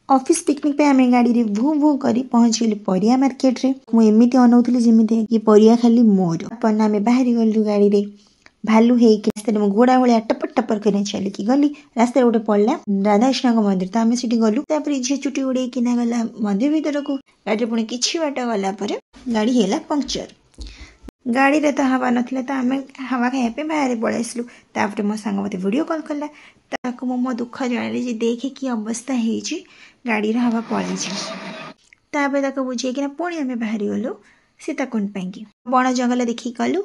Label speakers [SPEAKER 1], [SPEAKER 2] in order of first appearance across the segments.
[SPEAKER 1] Office picnic पे आम गाड़ी रे भू भू करी पहुँचगली परिया मार्केट रे मुझे अनाऊली जमी ये परिया खाली मोर अपन आम बाहरी गलु गाड़ी रे भालू ହେଇକି ରାସ୍ତାରେ ମୁଁ ଘୋଡ଼ା ଭଳିଆ ଟପର ଟପର କରି ଚାଲିକି ଗଲି ରାସ୍ତାରେ ଗୋଟେ ପଡ଼ିଲା ରାଧାକୃଷ୍ଣଙ୍କ ମନ୍ଦିର ତ ଆମେ ସେଠି ଗଲୁ ତାପରେ ଝିଅ ଚୁଟି ଉଡ଼େଇକିନା ଗଲା ମନ୍ଦିର ଭିତରକୁ ଗାଡ଼ିରେ ପୁଣି କିଛି ବାଟ ଗଲା ପରେ ଗାଡ଼ି ହେଲା ପଙ୍କଚର ଗାଡ଼ିରେ ତ ହାୱା ନଥିଲା ତ ଆମେ ହାୱା ଖାଇବା ପାଇଁ ବାହାରେ ପଳେଇ ଆସିଲୁ ତାପରେ ମୋ ସାଙ୍ଗ ମୋତେ ଭିଡ଼ିଓ କଲ୍ କଲା ତାକୁ ମୁଁ ମୋ ଦୁଃଖ ଜଣାଇଲି ଯେ ଦେଖେ କି ଅବସ୍ଥା ହେଇଛି ଗାଡ଼ିର ହାୱା ପଳେଇଛି ତାପରେ ତାକୁ ବୁଝେଇକିନା ପୁଣି ଆମେ ବାହାରି ଗଲୁ ସୀତାକୁଣ୍ଡ ପାଇଁକି ବଣ ଜଙ୍ଗଲ ଦେଖିକି ଗଲୁ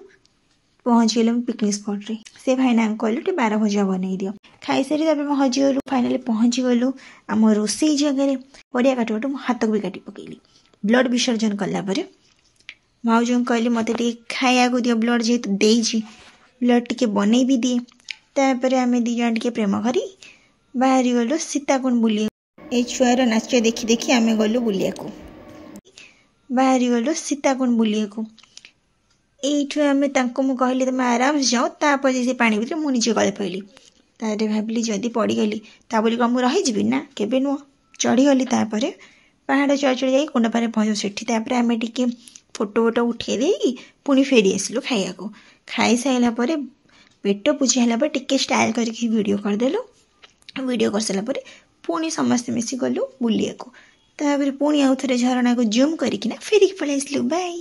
[SPEAKER 1] पहुँचगलु पिकनिक स्पॉट रे से भाईना कहलु टे 12 भजा बनई दियो खाई सारी तबे हजी गलु फाइनली पहुँची गलु आम रोसई जगह परिया काटू काटू हाथ को भी काटी पकेली ब्लड विसर्जन कला भाउज कहली मत खाया को दियो ब्लड जेहेतु देजी ब्लड टिके बनई भी दिए तापर आम दी जन टे प्रेम करी बाहरी गलु सीताकुंड बुलिया ए छुआर नाच देखी देखी आम गलु बुलिया को बाहरी गलु सीताकुंड बुलिया को एठू आम कहली तुम आराम से जाओ तापर से पानी भर मुझे गले पड़ी तारे भाविली जदि पड़गली ता बोली कौन रही ना केबे नुह चढ़ीगली तापर पहाड़ चढ़ चढ़ जा कुंड पारे पहुँचू से आम टे फोटो वोटो उठे दे पुणी फेरी आसलु खाया को खाई सारा पेट पूजा टिके स्टाइल करके वीडियो करदेलु वीडियो कर सारापर पुणी समस्ते मिसी गलु बुलिया को तापर पुणी आउ थे झरणा को जूम करके फेरिक पलि आसलु बाय।